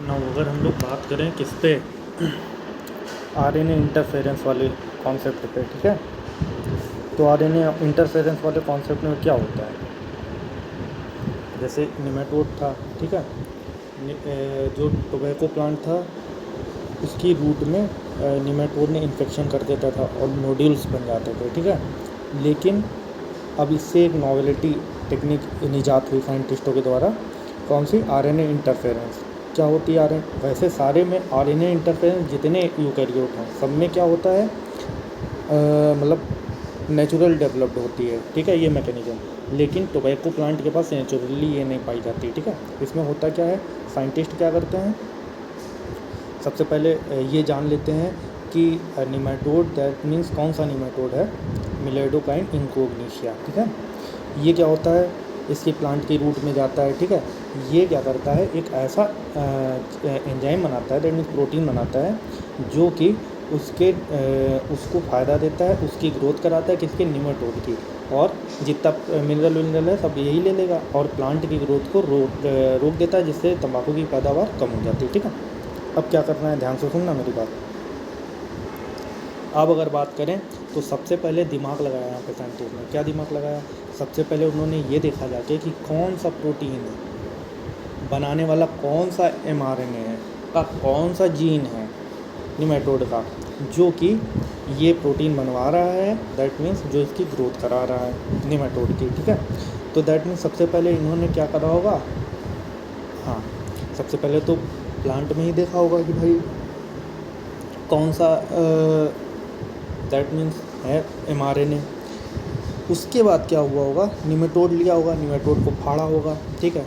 ना अगर हम लोग बात करें किस पे आरएनए इंटरफेरेंस वाले कॉन्सेप्ट पे, ठीक है। तो आरएनए इंटरफेरेंस वाले कॉन्सेप्ट में क्या होता है, जैसे निमेटोड था, ठीक है। जो टोबैको प्लांट था उसकी रूट में निमेटोड ने इन्फेक्शन कर देता था और नोड्यूल्स बन जाते थे, ठीक है। लेकिन अब इससे एक नॉवेलिटी टेक्निक निजात हुई साइंटिस्टों के द्वारा, कौन सी, आरएनए इंटरफेरेंस। क्या होती है आरएनए, वैसे सारे में आरएनए इंटरफेरेंस जितने यूकैरियोट हैं सब में क्या होता है, मतलब नेचुरल डेवलप्ड होती है, ठीक है, ये मैकेनिज्म। लेकिन टोबैको प्लांट के पास नेचुरली ये नहीं पाई जाती, ठीक है। इसमें होता क्या है, साइंटिस्ट क्या करते हैं, सबसे पहले ये जान लेते हैं कि निमेटोड, दैट मीन्स कौन सा निमेटोड है, मिलेडोकाइन इंकोग्निशिया, ठीक है। ये क्या होता है, इसकी प्लांट की रूट में जाता है, ठीक है। ये क्या करता है, एक ऐसा एंजाइम बनाता है, दैट मीन्स प्रोटीन बनाता है, जो कि उसको फ़ायदा देता है, उसकी ग्रोथ कराता है, किसके, निमेटोड की। और जितना मिनरल है सब यही ले लेगा और प्लांट की ग्रोथ को रोक देता है, जिससे तंबाकू की पैदावार कम हो जाती है, ठीक है। अब क्या करना है, ध्यान से सुनना मेरी बात। अब अगर बात करें तो सबसे पहले दिमाग लगाया यहाँ पे साइंटिस्ट ने, क्या दिमाग लगाया, सबसे पहले उन्होंने ये देखा जाके कि कौन सा प्रोटीन बनाने वाला, कौन सा एमआरएनए है का, कौन सा जीन है निमेटोड का, जो कि ये प्रोटीन बनवा रहा है, दैट मीन्स जो इसकी ग्रोथ करा रहा है निमेटोड की, ठीक है। तो दैट मीन्स सबसे पहले इन्होंने क्या करा होगा, हाँ, सबसे पहले तो प्लांट में ही देखा होगा कि भाई कौन सा दैट मीन्स है एमआरएनए। उसके बाद क्या हुआ होगा, निमेटोड लिया होगा, निमेटोड को फाड़ा होगा, ठीक है।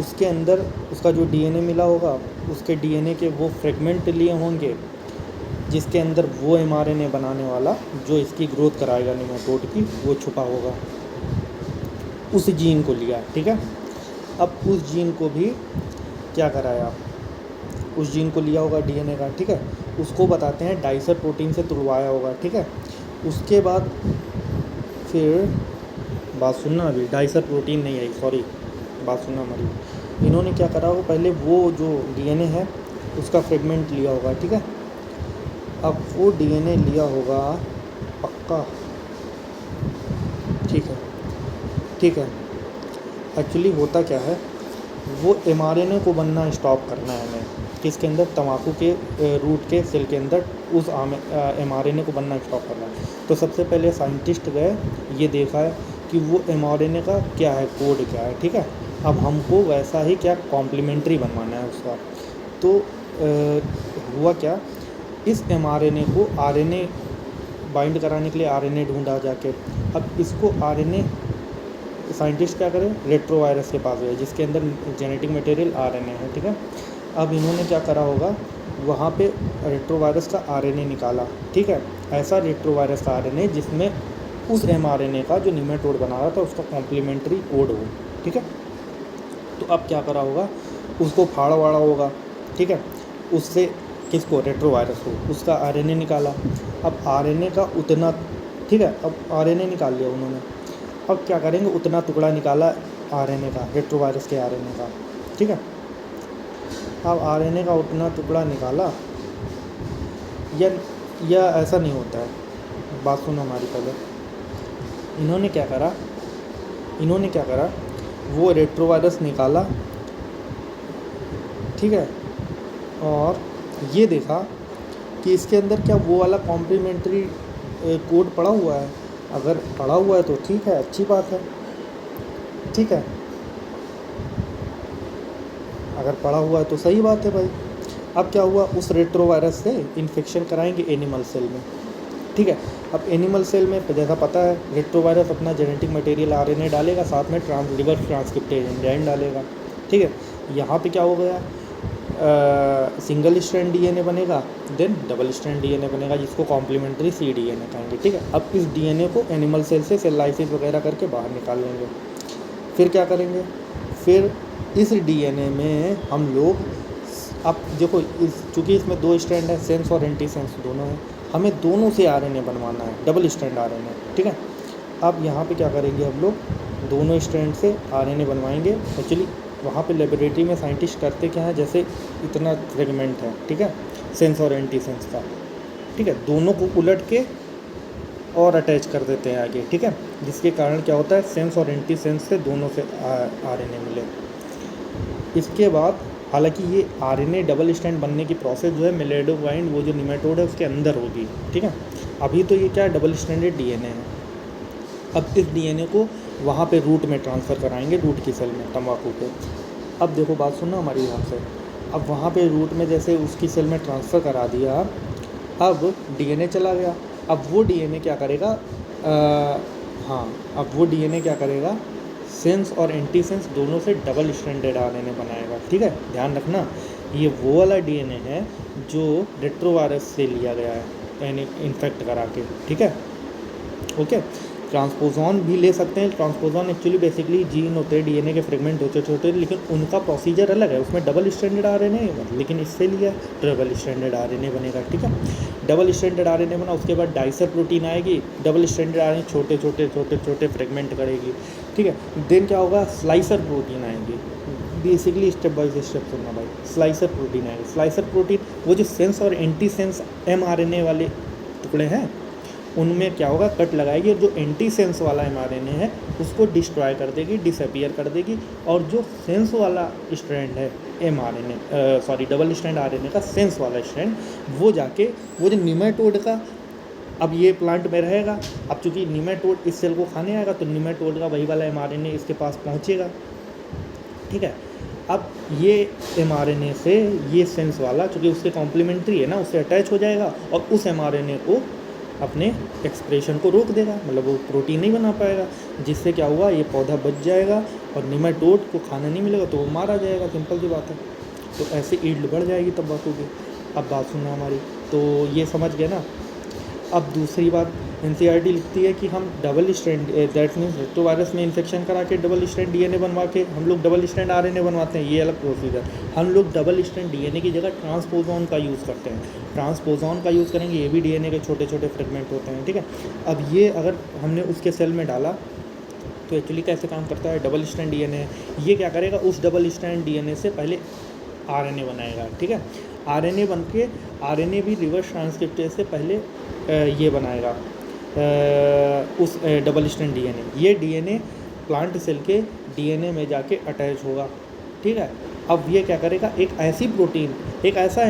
उसके अंदर उसका जो डीएनए मिला होगा, उसके डीएनए के वो फ्रेगमेंट लिए होंगे जिसके अंदर वो एमआरएनए बनाने वाला जो इसकी ग्रोथ कराएगा निमेटोड की, वो छुपा होगा। उस जीन को लिया, ठीक है। अब उस जीन को भी क्या कराया, उस जीन को लिया होगा डीएनए का, ठीक है। उसको बताते हैं डाइसर प्रोटीन से तुड़वाया होगा, ठीक है। उसके बाद फिर बात सुनना, अभी डाइसर प्रोटीन नहीं आई, सॉरी, बात सुनना हमारी। इन्होंने क्या करा होगा, पहले वो जो डीएनए है उसका फ्रेगमेंट लिया होगा, ठीक है। अब वो डीएनए लिया होगा पक्का, ठीक है, ठीक है। एक्चुअली होता क्या है, वो एमआरएनए को बनना स्टॉप करना है हमें, किसके अंदर, तंबाकू के रूट के सेल के अंदर उस एमआरएनए को बनना स्टॉप करना है। तो सबसे पहले साइंटिस्ट गए, ये देखा है कि वो एमआरएनए का क्या है, कोड क्या है, ठीक है। अब हमको वैसा ही क्या कॉम्प्लीमेंट्री बनवाना है उसका। तो हुआ क्या, इस एमआरएनए को आरएनए बाइंड कराने के लिए आरएनए ढूंढा जाके। अब इसको आरएनए साइंटिस्ट क्या करें, रेट्रोवायरस के पास गए जिसके अंदर जेनेटिक मटेरियल आरएनए है, ठीक है। अब इन्होंने क्या करा होगा, वहाँ पे रेट्रोवायरस का आरएनए निकाला, ठीक है। ऐसा रेट्रोवायरस का आरएनए जिसमें उस एमआरएनए का जो निमेटोड बना रहा था उसका कॉम्प्लीमेंट्री कोड हो, ठीक है। तो अब क्या करा होगा, उसको फाड़ा वाड़ा होगा, ठीक है। उससे किसको, रेट्रोवायरस को, उसका आरएनए निकाला। अब आरएनए का उतना, ठीक है, अब आरएनए निकाल लिया उन्होंने। अब क्या करेंगे, उतना टुकड़ा निकाला आरएनए का, रेट्रोवायरस के आरएनए का, ठीक है। अब आरएनए का उतना टुकड़ा निकाला, या ऐसा नहीं होता है, बात सुनो हमारी पहले। इन्होंने क्या करा, वो रेट्रोवायरस निकाला, ठीक है। और ये देखा कि इसके अंदर क्या वो वाला कॉम्प्लीमेंट्री कोड पड़ा हुआ है। अगर पड़ा हुआ है तो ठीक है, अच्छी बात है, ठीक है। अगर पड़ा हुआ है तो सही बात है भाई। अब क्या हुआ, उस रेट्रोवायरस से इन्फेक्शन कराएंगे एनिमल सेल में, ठीक है। अब एनिमल सेल में जैसा पता है, रेट्रोवायरस अपना जेनेटिक मटेरियल आरएनए डालेगा, साथ में रिवर्स ट्रांसक्रिप्टेज एंजाइम डालेगा, ठीक है। यहाँ पे क्या हो गया, सिंगल स्ट्रैंड डीएनए बनेगा, देन डबल स्ट्रैंड डीएनए बनेगा, जिसको कॉम्प्लीमेंट्री सी डीएनए कहेंगे, ठीक है। अब इस डीएनए को एनिमल सेल से सेल लाइसिस वगैरह करके बाहर निकाल लेंगे। फिर क्या करेंगे, फिर इस डीएनए में हम लोग, अब देखो चूँकि इसमें 2 स्ट्रैंड है, सेंस और एंटी सेंस दोनों है, हमें दोनों से आरएनए बनवाना है, डबल स्ट्रैंड आरएनए, ठीक है। अब यहाँ पे क्या करेंगे हम लोग, दोनों स्ट्रैंड से आरएनए बनवाएंगे। एक्चुअली वहाँ पे लेबोरेटरी में साइंटिस्ट करते क्या है, जैसे इतना फ्रेगमेंट है, ठीक है, सेंस और एंटी सेंस का, ठीक है, दोनों को उलट के और अटैच कर देते हैं आगे, ठीक है, जिसके कारण क्या होता है, सेंस और एंटी सेंस से दोनों से आरएनए मिले। इसके बाद हालांकि ये आरएनए डबल स्ट्रैंड बनने की प्रोसेस जो है मिलेडोवाइंड वो जो निमेटोड है उसके अंदर होगी, ठीक है। अभी तो ये क्या है, डबल स्ट्रैंडेड डीएनए है। अब इस डीएनए को वहाँ पे रूट में ट्रांसफ़र कराएंगे, रूट की सेल में, तंबाकू पे। अब देखो बात सुनना हमारी ध्यान से। अब वहाँ पे रूट में जैसे उसकी सेल में ट्रांसफ़र करा दिया, अब डीएनए चला गया। अब वो डीएनए क्या करेगा, अब वो डीएनए क्या करेगा, सेंस और एंटी सेंस दोनों से डबल स्ट्रैंडेड आरएनए बनाएगा, ठीक है। ध्यान रखना, ये वो वाला डीएनए है जो रेट्रोवायरस से लिया गया है, यानी इन्फेक्ट करा के, ठीक है, ओके। ट्रांसपोजॉन भी ले सकते हैं। ट्रांसपोजॉन एक्चुअली बेसिकली जीन होते हैं, डीएनए के फ्रेगमेंट होते छोटे, लेकिन उनका प्रोसीजर अलग है, उसमें डबल स्ट्रैंडेड आरएनए, लेकिन इससे लिया डबल स्ट्रैंडेड आरएनए बनेगा, ठीक है। डबल स्ट्रैंडेड आरएनए बना, उसके बाद डाइसर प्रोटीन आएगी, डबल स्ट्रैंडेड आरएनए छोटे छोटे फ्रेगमेंट करेगी, ठीक है। देन क्या होगा, स्लाइसर प्रोटीन आएंगी, बेसिकली स्टेप बाय स्टेप सुनना भाई। स्लाइसर प्रोटीन आएगी, स्लाइसर प्रोटीन वो जो सेंस और एंटी सेंस एमआरएनए वाले टुकड़े हैं उनमें क्या होगा, कट लगाएगी, और जो एंटी सेंस वाला एमआरएनए है उसको डिस्ट्रॉय कर देगी, डिसअपियर कर देगी, और जो सेंस वाला स्ट्रैंड है एमआरएनए डबल स्ट्रैंड आरएनए का सेंस वाला स्ट्रैंड, वो जाके वो जो निमेटोड का, अब ये प्लांट में रहेगा, अब चूँकि निमेटोड इस सेल को खाने आएगा तो निमेटोड का वही वाला एमआरएनए इसके पास पहुँचेगा, ठीक है। अब ये एमआरएनए से ये सेंस वाला, चूँकि उसके कॉम्प्लीमेंट्री है ना, उससे अटैच हो जाएगा और उस एमआरएनए को अपने एक्सप्रेशन को रोक देगा, मतलब वो प्रोटीन नहीं बना पाएगा, जिससे क्या हुआ, ये पौधा बच जाएगा और निमेटोड को खाना नहीं मिलेगा तो वो मारा जाएगा, सिंपल सी बात है। तो ऐसे ईल्ड बढ़ जाएगी तंबाकू की। अब बात सुनना हमारी, तो ये समझ गए ना। अब दूसरी बात, एनसीईआरटी लिखती है कि हम double strand, that means retrovirus में इन्फेक्शन करा के डबल स्ट्रैंड डीएनए बनवा के हम लोग डबल स्ट्रैंड आरएनए बनवाते हैं, ये अलग प्रोसीजर। हम लोग डबल स्ट्रैंड डीएनए की जगह ट्रांसपोजॉन का यूज़ करते हैं, ट्रांसपोजॉन का यूज़ करेंगे, ये भी डीएनए के छोटे छोटे फ्रेगमेंट होते हैं, ठीक है। अब ये अगर हमने उसके सेल में डाला तो एक्चुअली कैसे काम करता है, डबल स्ट्रैंड डीएनए, ये क्या करेगा, उस डबल स्ट्रैंड डीएनए से पहले आरएनए बनाएगा, ठीक है। आरएनए बन के, आरएनए भी रिवर्स ट्रांसक्रिप्टेज से पहले ये बनाएगा उस डबल स्ट्रैंड डीएनए। ये डीएनए प्लांट सेल के डीएनए में जाके अटैच होगा, ठीक है। अब ये क्या करेगा, एक ऐसी प्रोटीन, एक ऐसा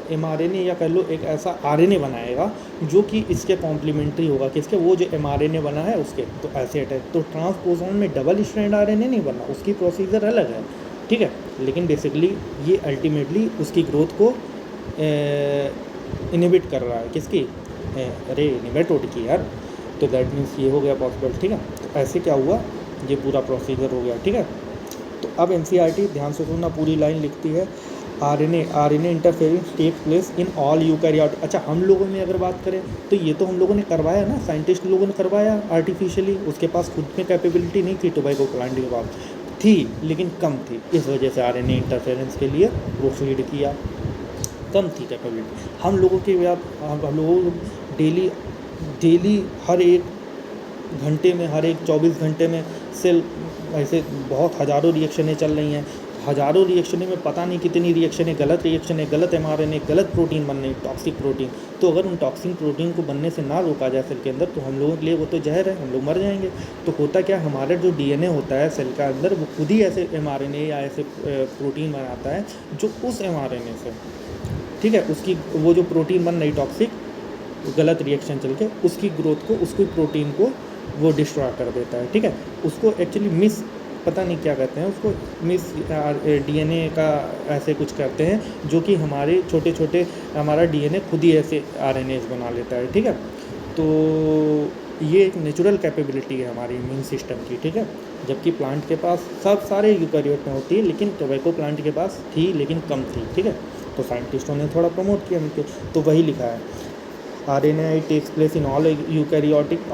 एमआरएनए या कह लो एक ऐसा आरएनए बनाएगा जो कि इसके कॉम्प्लीमेंट्री होगा, किसके, वो जो एमआरएनए बना है उसके, तो ऐसे अटैच। तो ट्रांसपोजॉन में डबल स्ट्रैंड आरएनए नहीं बना, उसकी प्रोसीजर अलग है, ठीक है, लेकिन बेसिकली ये अल्टीमेटली उसकी ग्रोथ को इनहिबिट कर रहा है, किसकी, अरे निमेटोड की यार। तो दैट मीन्स ये हो गया पॉसिबल, ठीक है। तो ऐसे क्या हुआ, ये पूरा प्रोसीजर हो गया, ठीक है। तो अब एनसीईआरटी ध्यान से सुनना, पूरी लाइन लिखती है, RNA interference takes place in all eukaryotic. अच्छा, हम लोगों में अगर बात करें तो ये तो हम लोगों ने करवाया ना, साइंटिस्ट लोगों ने करवाया आर्टिफिशियली, उसके पास खुद में कैपेबिलिटी नहीं थी, टोबैको प्लांट के बाद थी लेकिन कम थी, इस वजह से आरएनए इंटरफेरेंस के लिए प्रोसीड किया, कम थी कैपेबिलिटी। हम लोगों के हम लोगों डेली हर एक घंटे में, हर एक 24 घंटे में सेल ऐसे बहुत हज़ारों रिएक्शनें चल रही हैं, हज़ारों रिएक्शनें में पता नहीं कितनी रिएक्शनें, गलत रिएक्शनें, गलत एमआरएनए, गलत प्रोटीन बन रही, टॉक्सिक प्रोटीन। तो अगर उन टॉक्सिक प्रोटीन को बनने से ना रोका जाए सेल के अंदर तो हम लोगों के लिए वो तो जहर है, हम लोग मर जाएंगे। तो होता क्या, हमारा जो डीएनए होता है सेल का अंदर, वो खुद ही ऐसे एमआरएनए या ऐसे प्रोटीन बनाता है जो उस एमआरएनए से, ठीक है, उसकी वो जो प्रोटीन बन रही टॉक्सिक, गलत रिएक्शन चल के उसकी ग्रोथ को, उसकी प्रोटीन को वो डिस्ट्रॉय कर देता है, ठीक है। उसको एक्चुअली पता नहीं क्या कहते हैं उसको, डीएनए का ऐसे कुछ करते हैं जो कि हमारे छोटे छोटे, हमारा डीएनए खुद ही ऐसे आरएनएस बना लेता है, ठीक है। तो ये एक नेचुरल कैपेबिलिटी है हमारी इम्यून सिस्टम की, ठीक है। जबकि प्लांट के पास सारे यूकैरियोट में होती है, लेकिन टोबैको प्लांट के पास थी लेकिन कम थी, ठीक है। तो साइंटिस्टों ने थोड़ा प्रमोट किया उनके, तो वही लिखा है, RNAi takes place in all eukaryotic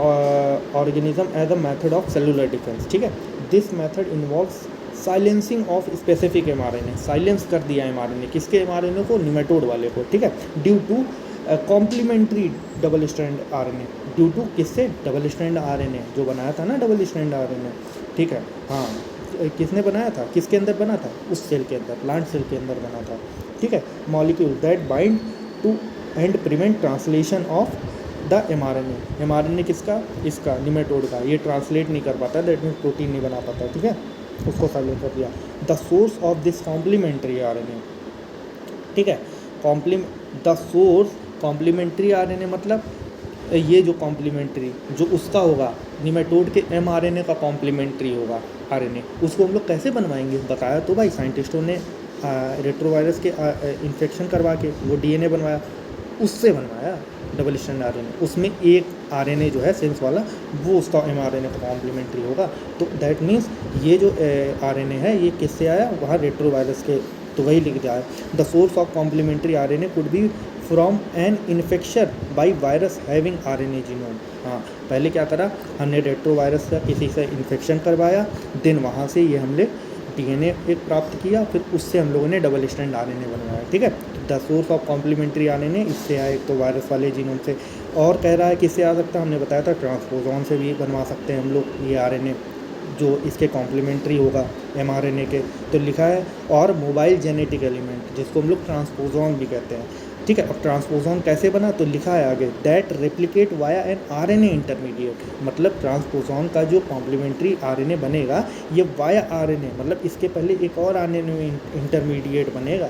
organism as a method of cellular defense, ठीक है। This method involves silencing of specific mRNA, silence कर दिया mRNA, किसके mRNA को, निमेटोड वाले को, ठीक है, due to complementary double strand RNA, due to किससे, डबल स्ट्रैंड RNA जो बनाया था ना, डबल स्ट्रैंड RNA, ठीक है, हाँ, किसने बनाया था, किसके अंदर बना था, उस सेल के अंदर, प्लांट सेल के अंदर बना था, ठीक है। Molecule that bind to and prevent translation of the mRNA। mRNA किसका, इसका निमेटोड का, ये ट्रांसलेट नहीं कर पाता, दैट मीन्स प्रोटीन नहीं बना पाता, ठीक है, उसको साइलेंट कर दिया। The source of this complementary RNA, ठीक है, द सोर्स कॉम्प्लीमेंट्री RNA मतलब ये जो कॉम्प्लीमेंट्री जो उसका होगा, निमेटोड के mRNA का कॉम्प्लीमेंट्री होगा RNA, उसको हम लोग कैसे बनवाएंगे, बताया तो भाई साइंटिस्टों ने रेट्रोवायरस के इन्फेक्शन करवा के वो DNA बनवाया, उससे बनवाया डबल स्ट्रैंड RNA, उसमें एक RNA जो है सेंस वाला वो उसका mRNA का कॉम्प्लीमेंट्री होगा। तो दैट मीन्स ये जो RNA है ये किससे आया, वहाँ रेट्रोवायरस के, तो वही लिख दिया है। The source of complementary RNA could be from an infection by virus having RNA genome. हाँ, पहले क्या करा हमने, रेट्रोवायरस का किसी से इन्फेक्शन करवाया, देन वहाँ से ये हमने DNA एक प्राप्त किया, फिर उससे हम लोगों ने डबल स्ट्रैंड RNA बनवाया, ठीक है। The source of complementary RNA इससे आए, एक तो वायरस वाले जीनोम से, और कह रहा है किससे आ सकता है, हमने बताया था ट्रांसपोजोन से भी बनवा सकते हैं हम लोग ये RNA जो इसके कॉम्प्लीमेंट्री होगा mRNA के, तो लिखा है, और मोबाइल जेनेटिक एलिमेंट जिसको हम लोग ट्रांसपोजोन भी कहते हैं, ठीक है। अब ट्रांसपोजोन कैसे बना, तो लिखा है आगे, that replicate via an RNA intermediate, मतलब ट्रांसपोजोन का जो कॉम्प्लीमेंट्री RNA बनेगा ये वाया RNA, मतलब इसके पहले एक और RNA इंटरमीडिएट बनेगा,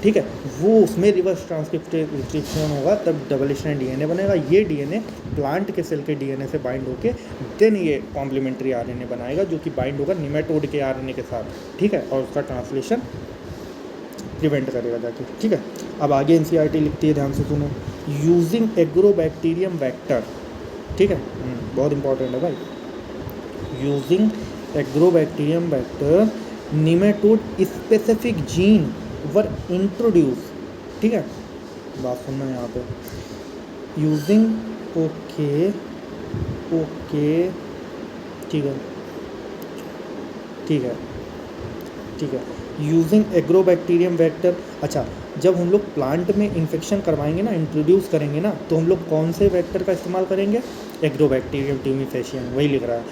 ठीक है, वो उसमें रिवर्स ट्रांसक्रिप्शन होगा, तब डबल स्ट्रैंड DNA बनेगा। ये DNA प्लांट के सेल के DNA से बाइंड होके देन ये कॉम्प्लीमेंट्री RNA बनाएगा, जो कि बाइंड होगा निमेटोड के RNA के साथ, ठीक है, और उसका ट्रांसलेशन प्रिवेंट करेगा जाके, ठीक है। अब आगे NCERT लिखती है, ध्यान से सुनो, यूजिंग एग्रोबैक्टीरियम वेक्टर, ठीक है, बहुत इंपॉर्टेंट है भाई, using agrobacterium vector nematode specific gene वर इंट्रोड्यूस, ठीक है, बात सुनना यहाँ पे, यूजिंग, ओके, ठीक है, ठीक है, ठीक है, यूजिंग एग्रोबैक्टीरियम वेक्टर। अच्छा, जब हम लोग प्लांट में इन्फेक्शन करवाएंगे ना, इंट्रोड्यूस करेंगे ना, तो हम लोग कौन से वेक्टर का इस्तेमाल करेंगे, एग्रोबैक्टीरियम ट्यूमिफेशियन, वही लिख रहा है,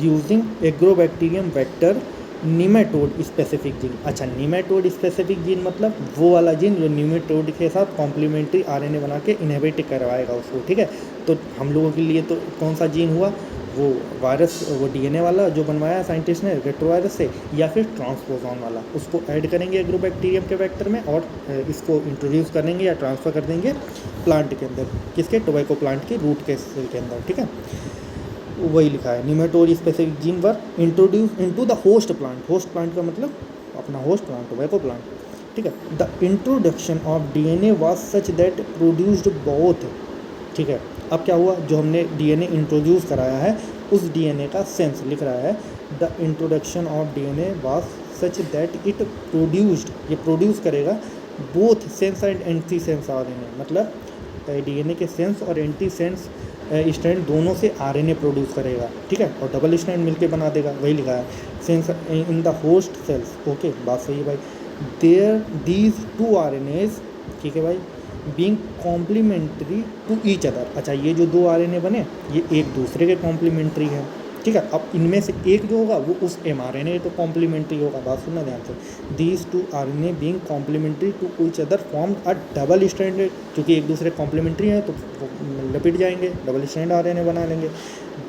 using agrobacterium vector nematode specific gene. अच्छा, निमेटोड स्पेसिफिक जीन मतलब वो वाला जीन जो निमेटोड के साथ कॉम्प्लीमेंट्री RNA बना के इनहिबिट करवाएगा उसको, ठीक है। तो हम लोगों के लिए तो कौन सा जीन हुआ, वो वायरस, वो DNA वाला जो बनवाया साइंटिस्ट ने रेट्रोवायरस से, या फिर ट्रांसपोजोन वाला, उसको ऐड करेंगे एग्रोबैक्टीरियम के वेक्टर में और इसको इंट्रोड्यूस करेंगे या ट्रांसफ़र कर देंगे प्लांट के अंदर, किसके, टोबैको प्लांट के रूट के सेल के अंदर, ठीक है, वही लिखा है, nematode specific gene were introduce into the host plant. Host plant का मतलब अपना होस्ट प्लांट, टोबैको प्लांट, ठीक है। The introduction of DNA was such that produced both, ठीक है। अब क्या हुआ, जो हमने DNA इंट्रोड्यूस कराया है उस DNA का सेंस लिख रहा है, the introduction of DNA was such that it produced, ये प्रोड्यूस करेगा both sense and anti sense RNA, मतलब DNA के सेंस और एंटी सेंस स्ट्रैंड दोनों से RNA प्रोड्यूस करेगा, ठीक है, और डबल स्ट्रैंड मिलके बना देगा, वही लिखा है, sense in the host cells, okay, बात सही है भाई, देयर दीज टू RNAs, ठीक है भाई, being complementary to each other. अच्छा, ये जो दो RNA बने ये एक दूसरे के कॉम्प्लीमेंट्री हैं, ठीक है। अब इनमें से एक जो होगा वो उस mRNA तो कॉम्प्लीमेंट्री होगा, बात सुनना ध्यान से, these two RNA being complementary to each other form a double stranded, क्योंकि एक दूसरे कॉम्प्लीमेंट्री हैं तो लपेट जाएंगे, डबल स्ट्रैंड RNA बना लेंगे,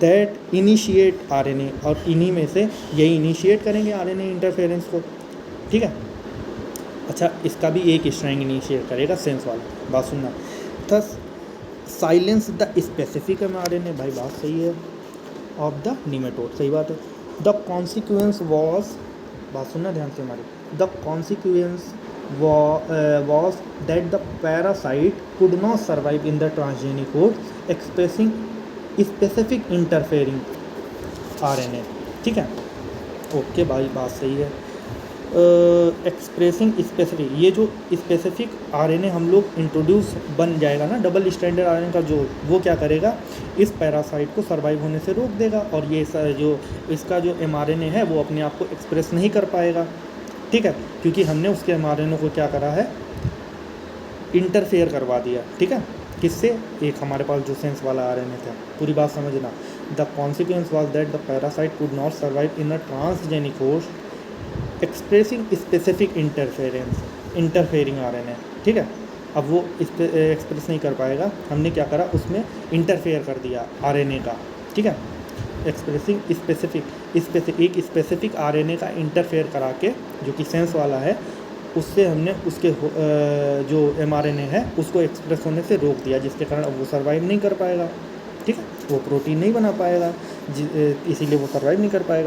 दैट इनिशिएट RNA, और इन्हीं में से यही इनिशिएट करेंगे RNA इंटरफेरेंस को, ठीक है। अच्छा, इसका भी एक स्ट्रैंड इनिशिएट करेगा सेंस वाला, बात सुनना, thus silence the specific mRNA, भाई बात सही है, ऑफ द निमेटोड, सही बात है। द कॉन्सिक्वेंस वॉज, बात सुनना ध्यान से हमारी, the consequence was that the parasite could not survive in the transgenic code expressing specific interfering RNA, ठीक है, ओके भाई बात सही है। एक्सप्रेसिंग स्पेसिफिक, ये जो स्पेसिफिक RNA हम लोग इंट्रोड्यूस बन जाएगा ना डबल स्ट्रैंडेड RNA का, जो वो क्या करेगा, इस पैरासाइट को सर्वाइव होने से रोक देगा, और ये जो इसका जो mRNA है वो अपने आप को एक्सप्रेस नहीं कर पाएगा, ठीक है, क्योंकि हमने उसके mRNA को क्या करा है, इंटरफेयर करवा दिया, ठीक है, किससे, एक हमारे पास जो सेंस वाला RNA था, पूरी बात समझना। The consequence was that the parasite could not survive in a transgenic host expressing specific interfering RNA. ठीक है, अब वो एक्सप्रेस नहीं कर पाएगा, हमने क्या करा, उसमें इंटरफेयर कर दिया आरएनए का। ठीक है, एक्सप्रेसिंग एक स्पेसिफिक आरएनए का इंटरफेयर करा के, जो कि सेंस वाला है, उससे हमने उसके जो एमआरएनए है उसको एक्सप्रेस होने से रोक दिया, जिसके कारण अब वो सर्वाइव नहीं कर पाएगा। ठीक है, वो प्रोटीन नहीं बना पाएगा, इसीलिए वो सर्वाइव नहीं कर पाएगा।